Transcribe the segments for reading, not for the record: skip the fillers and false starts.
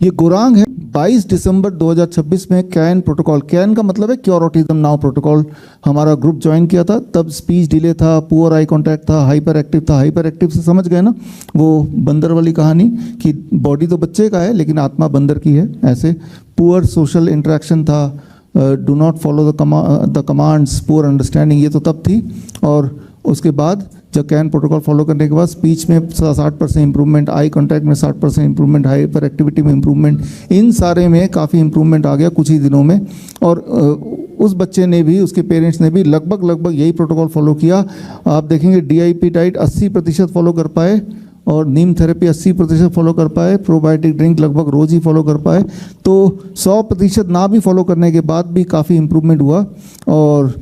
ये गुरांग है। 22 दिसंबर 2026 में कैन प्रोटोकॉल, कैन का मतलब है क्योर ऑटिज्म नाउ प्रोटोकॉल, हमारा ग्रुप ज्वाइन किया था। तब स्पीच डिले था, पुअर आई कांटेक्ट था, हाइपर एक्टिव था। हाइपर एक्टिव से समझ गए ना, वो बंदर वाली कहानी कि बॉडी तो बच्चे का है लेकिन आत्मा बंदर की है, ऐसे। पुअर सोशल इंटरेक्शन था, do not follow the commands, poor understanding, ये तो तब थी। और उसके बाद जब कैन प्रोटोकॉल फॉलो करने के बाद स्पीच में 60% इंप्रूवमेंट, आई कांटेक्ट में 60% इंप्रूवमेंट, हाइपर एक्टिविटी में इंप्रूवमेंट, इन सारे में काफ़ी इंप्रूवमेंट आ गया कुछ ही दिनों में। और उस बच्चे ने भी, उसके पेरेंट्स ने भी लगभग यही प्रोटोकॉल फॉलो किया। आप देखेंगे DIP डाइट 80% फॉलो कर पाए, और नीम थेरेपी 80% फॉलो कर पाए, प्रोबायोटिक ड्रिंक लगभग रोज़ ही फॉलो कर पाए। तो 100% ना भी फॉलो करने के बाद भी काफ़ी इंप्रूवमेंट हुआ। और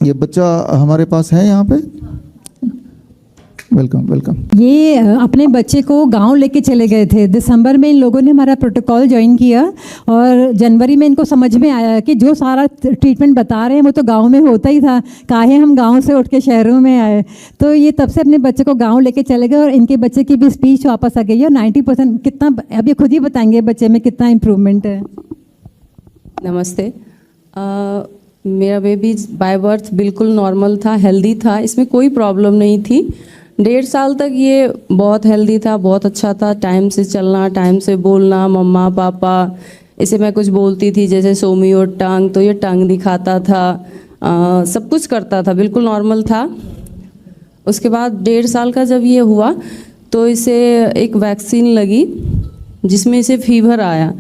ये बच्चा हमारे पास है यहाँ पे। Welcome welcome. ये अपने बच्चे को गांव लेके चले गए थे। दिसंबर में इन लोगों ने हमारा प्रोटोकॉल ज्वाइन किया और जनवरी में इनको समझ में आया कि जो सारा ट्रीटमेंट बता रहे हैं वो तो गांव में होता ही था, काहे हम गांव से उठ के शहरों में आए। तो ये तब से अपने बच्चे को गांव लेके चले गए और इनके बच्चे की भी स्पीच वापस आ गई है। 90% कितना, अब ये खुद ही बताएंगे बच्चे में कितना इम्प्रूवमेंट है। नमस्ते। मेरा बेबी बाय बर्थ बिल्कुल नॉर्मल था, हेल्दी था, इसमें कोई प्रॉब्लम नहीं थी। 1.5 साल तक ये बहुत हेल्दी था, बहुत अच्छा था। टाइम से चलना, टाइम से बोलना, मम्मा पापा, इसे मैं कुछ बोलती थी जैसे सोमी और टंग, तो ये टंग दिखाता था, सब कुछ करता था, बिल्कुल नॉर्मल था। उसके बाद 1.5 साल का जब ये हुआ तो इसे एक वैक्सीन लगी जिसमें इसे फीवर आया।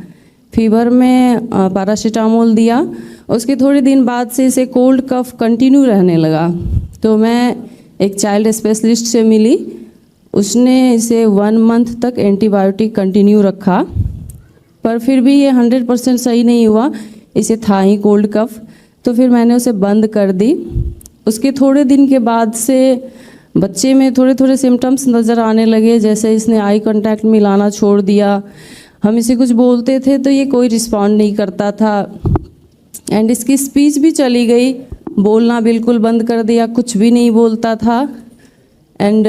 फीवर में पैरासीटामोल दिया। उसके थोड़े दिन बाद से इसे कोल्ड कफ कंटिन्यू रहने लगा। तो मैं एक चाइल्ड स्पेशलिस्ट से मिली, उसने इसे 1 मंथ तक एंटीबायोटिक कंटिन्यू रखा, पर फिर भी ये 100% सही नहीं हुआ, इसे था ही कोल्ड कफ। तो फिर मैंने उसे बंद कर दी। उसके थोड़े दिन के बाद से बच्चे में थोड़े थोड़े सिम्टम्स नज़र आने लगे, जैसे इसने आई कांटेक्ट मिलाना छोड़ दिया। हम इसे कुछ बोलते थे तो ये कोई रिस्पॉन्ड नहीं करता था, एंड इसकी स्पीच भी चली गई, बोलना बिल्कुल बंद कर दिया, कुछ भी नहीं बोलता था। एंड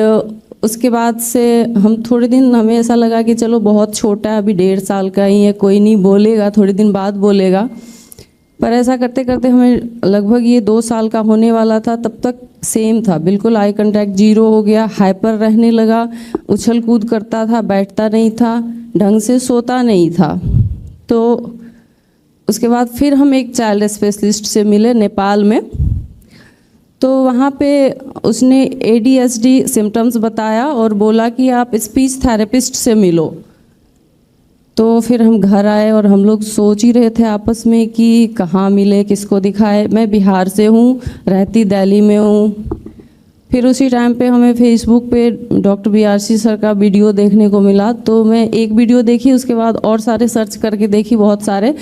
उसके बाद से हम थोड़े दिन, हमें ऐसा लगा कि चलो बहुत छोटा है, अभी 1.5 साल का ही है, कोई नहीं बोलेगा, थोड़े दिन बाद बोलेगा। पर ऐसा करते करते हमें लगभग ये 2 साल का होने वाला था, तब तक सेम था, बिल्कुल आई कांटेक्ट 0 हो गया, हाइपर रहने लगा, उछल कूद करता था, बैठता नहीं था, ढंग से सोता नहीं था। तो उसके बाद फिर हम एक चाइल्ड स्पेशलिस्ट से मिले नेपाल में। तो वहाँ पे उसने ADHD सिम्टम्स बताया और बोला कि आप स्पीच थेरेपिस्ट से मिलो। तो फिर हम घर आए और हम लोग सोच ही रहे थे आपस में कि कहाँ मिले, किसको दिखाए। मैं बिहार से हूँ, रहती दिल्ली में हूँ। फिर उसी टाइम पे हमें फेसबुक पे डॉक्टर BRC सर का वीडियो देखने को मिला। तो मैं एक वीडियो देखी, उसके बाद और सारे सर्च करके देखी, बहुत सारे।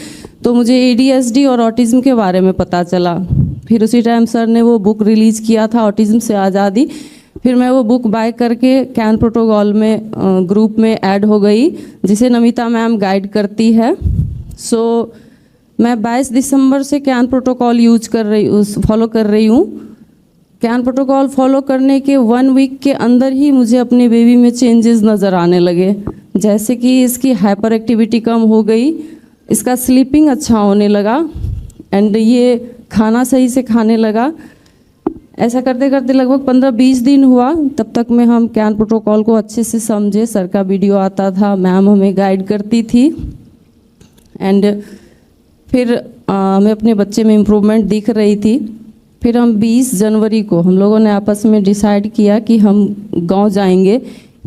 तो मुझे ADHD और ऑटिज़म के बारे में पता चला। फिर उसी टाइम सर ने वो बुक रिलीज़ किया था, ऑटिज़म से आज़ादी। फिर मैं वो बुक बाय करके कैन प्रोटोकॉल में ग्रुप में ऐड हो गई, जिसे नमिता मैम गाइड करती है। सो मैं 22 दिसंबर से कैन प्रोटोकॉल फॉलो कर रही हूँ। कैन प्रोटोकॉल फॉलो करने के 1 वीक के अंदर ही मुझे अपने बेबी में चेंजेस नज़र आने लगे, जैसे कि इसकी हाइपर एक्टिविटी कम हो गई, इसका स्लीपिंग अच्छा होने लगा, एंड ये खाना सही से खाने लगा। ऐसा करते करते लगभग 15-20 दिन हुआ, तब तक में हम कैन प्रोटोकॉल को अच्छे से समझे। सर का वीडियो आता था, मैम हमें गाइड करती थी, एंड फिर हमें अपने बच्चे में इम्प्रूवमेंट दिख रही थी। फिर हम 20 जनवरी को हम लोगों ने आपस में डिसाइड किया कि हम गांव जाएंगे,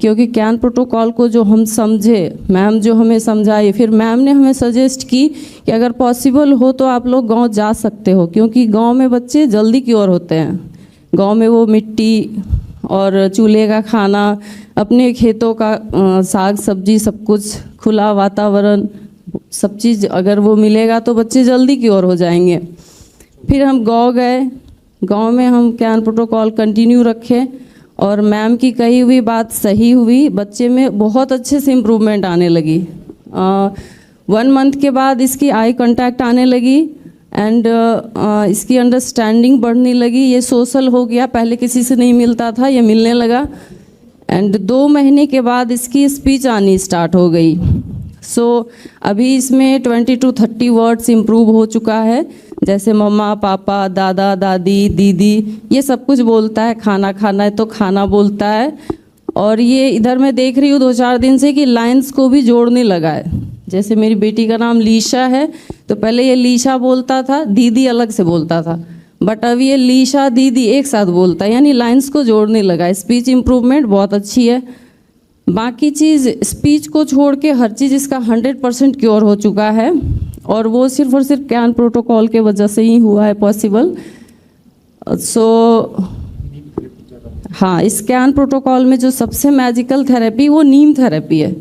क्योंकि कैन प्रोटोकॉल को जो हम समझे, मैम जो हमें समझाई, फिर मैम ने हमें सजेस्ट की कि अगर पॉसिबल हो तो आप लोग गांव जा सकते हो, क्योंकि गांव में बच्चे जल्दी क्योर होते हैं। गांव में वो मिट्टी और चूल्हे का खाना, अपने खेतों का साग सब्जी, सब कुछ खुला वातावरण, सब चीज़ अगर वो मिलेगा तो बच्चे जल्दी क्योर हो जाएंगे। फिर हम गांव गए, गांव में हम कैन प्रोटोकॉल कंटिन्यू रखे और मैम की कही हुई बात सही हुई, बच्चे में बहुत अच्छे से इम्प्रूवमेंट आने लगी। 1 मंथ के बाद इसकी आई कांटेक्ट आने लगी, एंड इसकी अंडरस्टैंडिंग बढ़ने लगी, ये सोशल हो गया, पहले किसी से नहीं मिलता था, ये मिलने लगा। एंड 2 महीने के बाद इसकी स्पीच आनी स्टार्ट हो गई। सो अभी इसमें 20 to 30 वर्ड्स इम्प्रूव हो चुका है, जैसे मम्मा, पापा, दादा, दादी, दीदी, ये सब कुछ बोलता है। खाना खाना है तो खाना बोलता है। और ये इधर मैं देख रही हूँ 2-4 दिन से कि लाइन्स को भी जोड़ने लगा है। जैसे मेरी बेटी का नाम लीशा है, तो पहले ये लीशा बोलता था, दीदी अलग से बोलता था, बट अब ये लीशा दीदी एक साथ बोलता है, यानी लाइन्स को जोड़ने लगा है। स्पीच इम्प्रूवमेंट बहुत अच्छी है। बाकी चीज़ स्पीच को छोड़ के हर चीज़ इसका 100% क्योर हो चुका है, और वो सिर्फ और सिर्फ कैन प्रोटोकॉल के वजह से ही हुआ है पॉसिबल। सो हाँ, इस कैन प्रोटोकॉल में जो सबसे मैजिकल थेरेपी वो नीम थेरेपी है।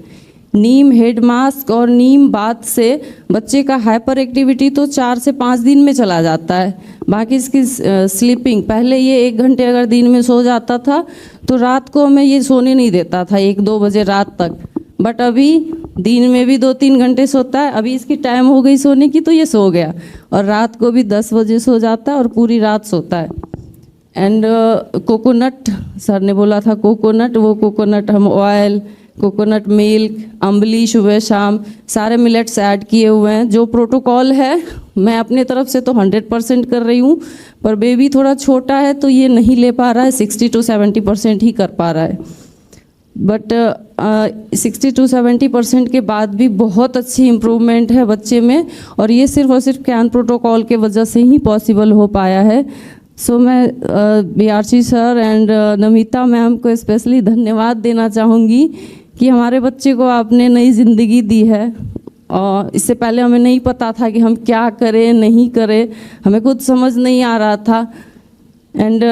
नीम हेड मास्क और नीम बाथ से बच्चे का हाइपर एक्टिविटी तो 4 से 5 दिन में चला जाता है। बाकी इसकी स्लीपिंग, पहले ये 1 घंटे अगर दिन में सो जाता था तो रात को हमें ये सोने नहीं देता था 1-2 बजे रात तक, बट अभी दिन में भी 2-3 घंटे सोता है। अभी इसकी टाइम हो गई सोने की तो ये सो गया, और रात को भी 10 बजे सो जाता है और पूरी रात सोता है। एंड कोकोनट, सर ने बोला था कोकोनट, वो कोकोनट हम ऑयल, कोकोनट मिल्क, अम्बली सुबह शाम सारे मिलेट्स ऐड किए हुए हैं। जो प्रोटोकॉल है मैं अपने तरफ से तो 100% कर रही हूँ, पर बेबी थोड़ा छोटा है तो ये नहीं ले पा रहा है, 60 to 70% ही कर पा रहा है। बट 60 to 70% के बाद भी बहुत अच्छी इम्प्रूवमेंट है बच्चे में, और ये सिर्फ और सिर्फ कैन प्रोटोकॉल के वजह से ही पॉसिबल हो पाया है। सो मैं BRC sir and Namita ma'am को स्पेशली धन्यवाद देना चाहूँगी कि हमारे बच्चे को आपने नई ज़िंदगी दी है। और इससे पहले हमें नहीं पता था कि हम क्या करें नहीं करें, हमें खुद समझ नहीं आ रहा था। एंड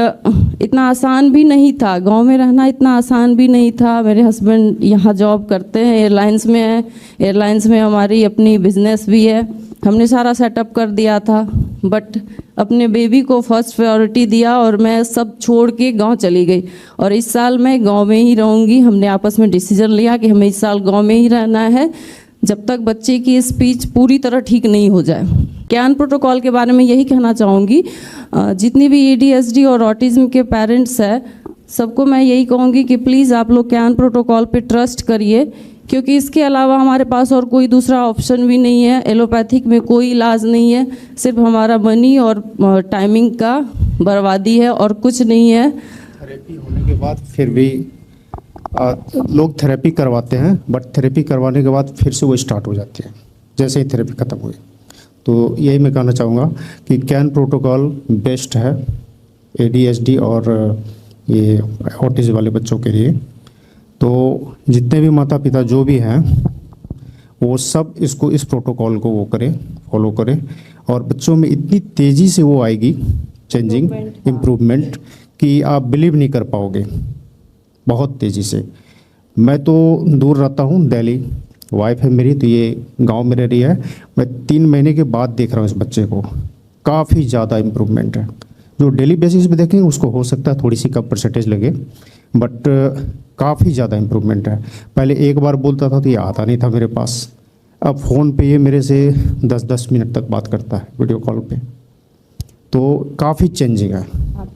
इतना आसान भी नहीं था, गांव में रहना इतना आसान भी नहीं था। मेरे हस्बैंड यहाँ जॉब करते हैं, एयरलाइंस में है, एयरलाइंस में हमारी अपनी बिजनेस भी है, हमने सारा सेटअप कर दिया था, बट अपने बेबी को फर्स्ट प्रायोरिटी दिया और मैं सब छोड़ के गांव चली गई। और इस साल मैं गांव में ही रहूंगी। हमने आपस में डिसीजन लिया कि हमें इस साल गांव में ही रहना है जब तक बच्चे की स्पीच पूरी तरह ठीक नहीं हो जाए। कैन प्रोटोकॉल के बारे में यही कहना चाहूँगी, जितनी भी ADHD और ऑटिज्म के पेरेंट्स हैं सबको मैं यही कहूँगी कि प्लीज़ आप लोग कैन प्रोटोकॉल पे ट्रस्ट करिए, क्योंकि इसके अलावा हमारे पास और कोई दूसरा ऑप्शन भी नहीं है। एलोपैथिक में कोई इलाज नहीं है, सिर्फ हमारा मनी और टाइमिंग का बर्बादी है और कुछ नहीं है। थेरेपी होने के बाद फिर भी लोग थेरेपी करवाते हैं, बट थेरेपी करवाने के बाद फिर से वो स्टार्ट हो जाती है जैसे ही थेरेपी ख़त्म हुई। तो यही मैं कहना चाहूँगा कि कैन प्रोटोकॉल बेस्ट है ADHD और ये ऑटिज्म वाले बच्चों के लिए। तो जितने भी माता पिता जो भी हैं वो सब इसको, इस प्रोटोकॉल को वो करें, फॉलो करें, और बच्चों में इतनी तेज़ी से वो आएगी चेंजिंग, इम्प्रूवमेंट कि आप बिलीव नहीं कर पाओगे, बहुत तेज़ी से। मैं तो दूर रहता हूँ, दिल्ली, वाइफ है मेरी तो ये गांव में रह रही है। मैं 3 महीने के बाद देख रहा हूँ इस बच्चे को, काफ़ी ज़्यादा इम्प्रूवमेंट है। जो डेली बेसिस पे देखेंगे उसको हो सकता है थोड़ी सी कम परसेंटेज लगे, बट काफ़ी ज़्यादा इम्प्रूवमेंट है। पहले एक बार बोलता था तो ये आता नहीं था मेरे पास, अब फ़ोन पे ये मेरे से 10-10 मिनट तक बात करता है वीडियो कॉल पे। तो काफ़ी चेंजिंग है,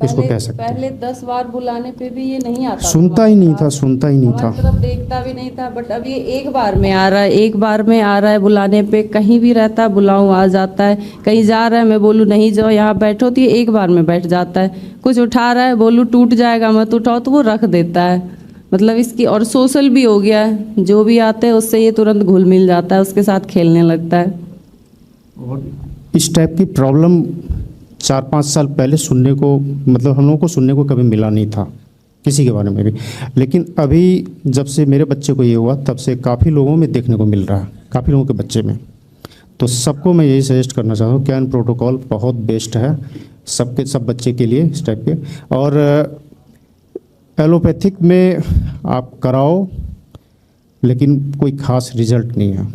इसको कह सकते हैं। पहले 10 बार बुलाने पे भी ये नहीं आता, सुनता ही नहीं था, सुनता ही नहीं था, हमारी तरफ देखता भी नहीं था। बट अब ये एक बार में आ रहा है, एक बार में आ रहा है बुलाने पे। कहीं भी रहता है बुलाऊं आ जाता है, कहीं जा रहा है मैं बोलूँ नहीं जाओ यहाँ बैठो तो ये एक बार में बैठ जाता है। कुछ उठा रहा है बोलूँ टूट जाएगा मत उठाओ तो वो रख देता है। मतलब इसकी, और सोशल भी हो गया है, जो भी आते हैं उससे ये तुरंत घुल मिल जाता है, उसके साथ खेलने लगता है। और इस टाइप की प्रॉब्लम 4-5 साल पहले सुनने को, मतलब हम लोगों को सुनने को कभी मिला नहीं था किसी के बारे में भी, लेकिन अभी जब से मेरे बच्चे को ये हुआ तब से काफ़ी लोगों में देखने को मिल रहा है, काफ़ी लोगों के बच्चे में। तो सबको मैं यही सजेस्ट करना चाहता हूँ, कैन प्रोटोकॉल बहुत बेस्ट है सबके सब बच्चे के लिए इस टाइप के। और एलोपैथिक में आप कराओ लेकिन कोई ख़ास रिजल्ट नहीं है,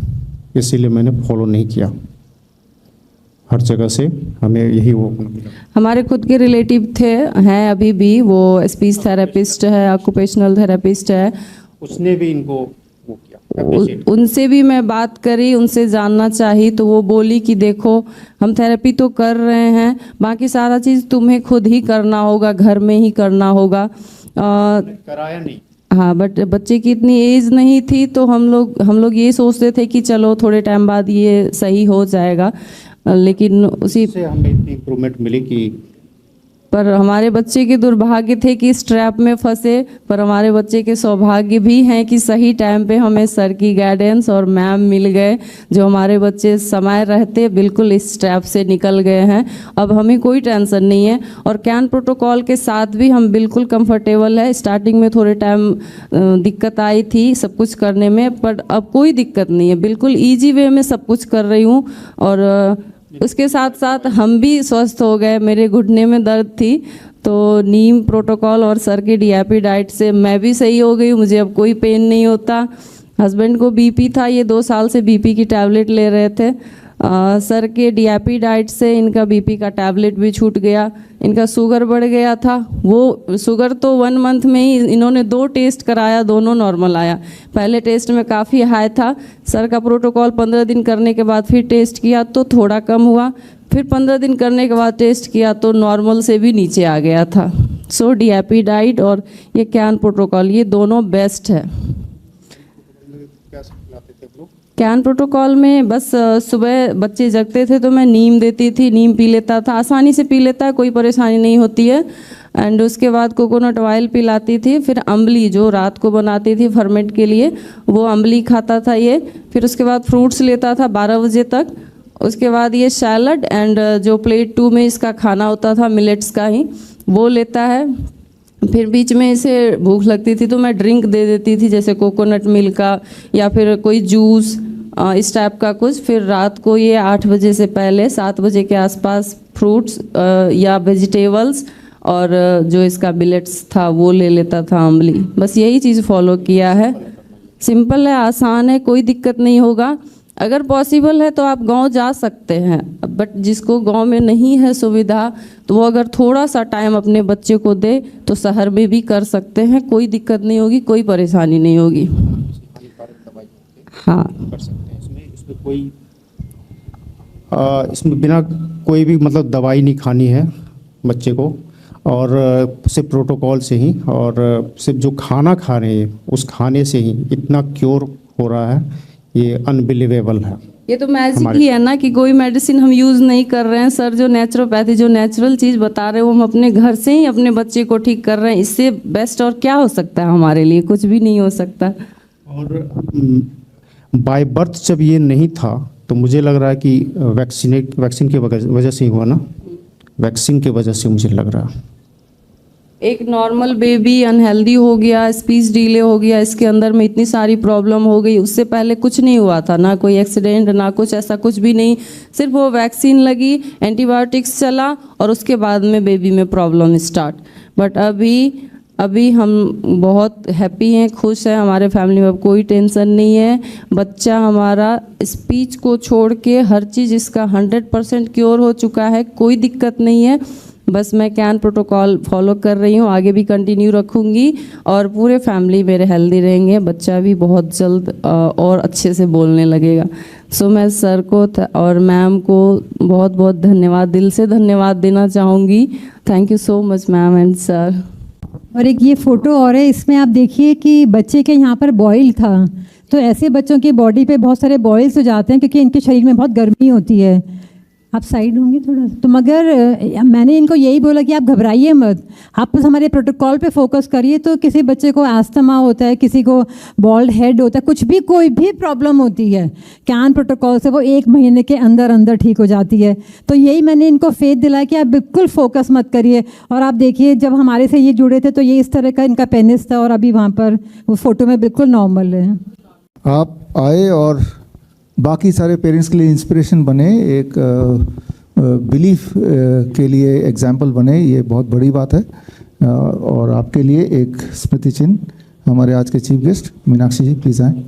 इसीलिए मैंने फॉलो नहीं किया। हर जगह से हमें यही वो मिला। हमारे खुद के रिलेटिव थे, हैं अभी भी, वो स्पीच थेरेपिस्ट है, ऑक्यूपेशनल थेरेपिस्ट है, उसने भी इनको वो किया, उनसे भी मैं बात करी, उनसे जानना चाही तो वो बोली कि देखो हम थेरेपी तो कर रहे हैं, बाकी सारा चीज़ तुम्हें खुद ही करना होगा, घर में ही करना होगा। कराया नहीं, हाँ, बट बच्चे की इतनी एज नहीं थी, तो हम लोग ये सोचते थे कि चलो थोड़े टाइम बाद ये सही हो जाएगा, लेकिन उसी से हमें इतनी इम्प्रूवमेंट मिली कि पर हमारे बच्चे के दुर्भाग्य थे कि इस ट्रैप में फंसे, पर हमारे बच्चे के सौभाग्य भी हैं कि सही टाइम पे हमें सर की गाइडेंस और मैम मिल गए, जो हमारे बच्चे समय रहते बिल्कुल इस ट्रैप से निकल गए हैं। अब हमें कोई टेंशन नहीं है, और कैन प्रोटोकॉल के साथ भी हम बिल्कुल कंफर्टेबल है। स्टार्टिंग में थोड़े टाइम दिक्कत आई थी सब कुछ करने में, पर अब कोई दिक्कत नहीं है, बिल्कुल ईजी वे में सब कुछ कर रही हूँ। और उसके साथ साथ हम भी स्वस्थ हो गए। मेरे घुटने में दर्द थी, तो नीम प्रोटोकॉल और सर की डीएपी डाइट से मैं भी सही हो गई, मुझे अब कोई पेन नहीं होता। हस्बैंड को बीपी था, ये 2 साल से बीपी की टैबलेट ले रहे थे। सर के डीएपी डाइट से इनका बीपी का टैबलेट भी छूट गया। इनका शुगर बढ़ गया था, वो शुगर तो 1 मंथ में ही इन्होंने 2 टेस्ट कराया, दोनों नॉर्मल आया। पहले टेस्ट में काफ़ी हाई था, सर का प्रोटोकॉल 15 दिन करने के बाद फिर टेस्ट किया तो थोड़ा कम हुआ, फिर 15 दिन करने के बाद टेस्ट किया तो नॉर्मल से भी नीचे आ गया था। सो डीएपी डाइट और ये कैन प्रोटोकॉल, ये दोनों बेस्ट है। कैन प्रोटोकॉल में बस सुबह बच्चे जगते थे तो मैं नीम देती थी, नीम पी लेता था, आसानी से पी लेता है, कोई परेशानी नहीं होती है। एंड उसके बाद कोकोनट ऑयल पिलाती थी, फिर अम्बली जो रात को बनाती थी फर्मेंट के लिए, वो अम्बली खाता था ये। फिर उसके बाद फ्रूट्स लेता था 12 बजे तक। उसके बाद ये सैलड एंड जो प्लेट 2 में इसका खाना होता था मिलेट्स का ही, वो लेता है। फिर बीच में इसे भूख लगती थी तो मैं ड्रिंक दे देती थी, जैसे कोकोनट मिल्क का या फिर कोई जूस इस टाइप का कुछ। फिर रात को ये 8 बजे से पहले 7 बजे के आसपास फ्रूट्स या वेजिटेबल्स और जो इसका मिलेट्स था वो ले लेता था अम्बली। बस यही चीज़ फॉलो किया है। सिंपल है, आसान है, कोई दिक्कत नहीं होगा। अगर पॉसिबल है तो आप गांव जा सकते हैं, बट जिसको गांव में नहीं है सुविधा तो वो अगर थोड़ा सा टाइम अपने बच्चे को दे तो शहर में भी कर सकते हैं, कोई दिक्कत नहीं होगी, कोई परेशानी नहीं होगी। हाँ, कर सकते हैं। इसमें कोई इसमें बिना कोई भी मतलब दवाई नहीं खानी है बच्चे को, और सिर्फ प्रोटोकॉल से ही और सिर्फ जो खाना खा रहे हैं उस खाने से ही इतना क्योर हो रहा है, ये अनबिलीवेबल है। ये तो मैजिक ही है ना कि कोई मेडिसिन हम यूज़ नहीं कर रहे हैं। सर जो नेचुरोपैथी जो नेचुरल चीज़ बता रहे हैं वो हम अपने घर से ही अपने बच्चे को ठीक कर रहे हैं। इससे बेस्ट और क्या हो सकता है हमारे लिए? कुछ भी नहीं हो सकता। और बाय बर्थ जब ये नहीं था तो मुझे लग रहा है कि वैक्सीन की वजह से ही हुआ ना, वैक्सीन की वजह से मुझे लग रहा है। एक नॉर्मल बेबी अनहेल्दी हो गया, स्पीच डिले हो गया, इसके अंदर में इतनी सारी प्रॉब्लम हो गई। उससे पहले कुछ नहीं हुआ था, ना कोई एक्सीडेंट ना कुछ, ऐसा कुछ भी नहीं। सिर्फ वो वैक्सीन लगी, एंटीबायोटिक्स चला और उसके बाद में बेबी में प्रॉब्लम स्टार्ट। बट अभी हम बहुत हैप्पी हैं, खुश हैं, हमारे फैमिली में अब कोई टेंशन नहीं है। बच्चा हमारा स्पीच को छोड़ के हर चीज़ इसका 100% क्योर हो चुका है, कोई दिक्कत नहीं है। बस मैं कैन प्रोटोकॉल फॉलो कर रही हूँ, आगे भी कंटिन्यू रखूँगी और पूरे फैमिली मेरे हेल्दी रहेंगे। बच्चा भी बहुत जल्द और अच्छे से बोलने लगेगा। सो मैं सर को और मैम को बहुत बहुत धन्यवाद, दिल से धन्यवाद देना चाहूँगी। Thank you so much ma'am and sir. और एक ये फ़ोटो और है, इसमें आप देखिए कि बच्चे के यहाँ पर बॉयल था। तो ऐसे बच्चों की बॉडी पे बहुत सारे बॉयल्स हो जाते हैं क्योंकि इनके शरीर में बहुत गर्मी होती है। आप साइड होंगे थोड़ा तो, मगर मैंने इनको यही बोला कि आप घबराइए मत, आप बस हमारे प्रोटोकॉल पे फोकस करिए। तो किसी बच्चे को अस्थमा होता है, किसी को बॉल्ड हेड होता है, कुछ भी कोई भी प्रॉब्लम होती है, कैन प्रोटोकॉल से वो 1 महीने के अंदर अंदर ठीक हो जाती है। तो यही मैंने इनको फेथ दिलाया कि आप बिल्कुल फोकस मत करिए। और आप देखिए जब हमारे से ये जुड़े थे तो ये इस तरह का इनका पेनिस था और अभी वहाँ पर वो फ़ोटो में बिल्कुल नॉर्मल है। आप आए और बाकी सारे पेरेंट्स के लिए इंस्पिरेशन बने, एक बिलीफ के लिए एग्जाम्पल बने, ये बहुत बड़ी बात है। और आपके लिए एक स्मृति चिन्ह हमारे आज के chief guest Meenakshi ji please आएँ,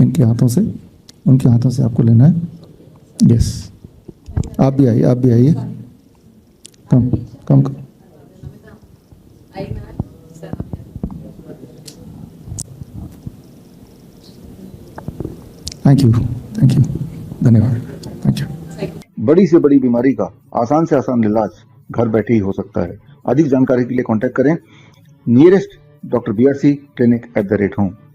उनके हाथों से आपको लेना है। यस, आप भी आइए, कम। थैंक यू, धन्यवाद, थैंक यू। बड़ी से बड़ी बीमारी का आसान से आसान इलाज घर बैठे ही हो सकता है। अधिक जानकारी के लिए कांटेक्ट करें नियरेस्ट drbrc clinic@home।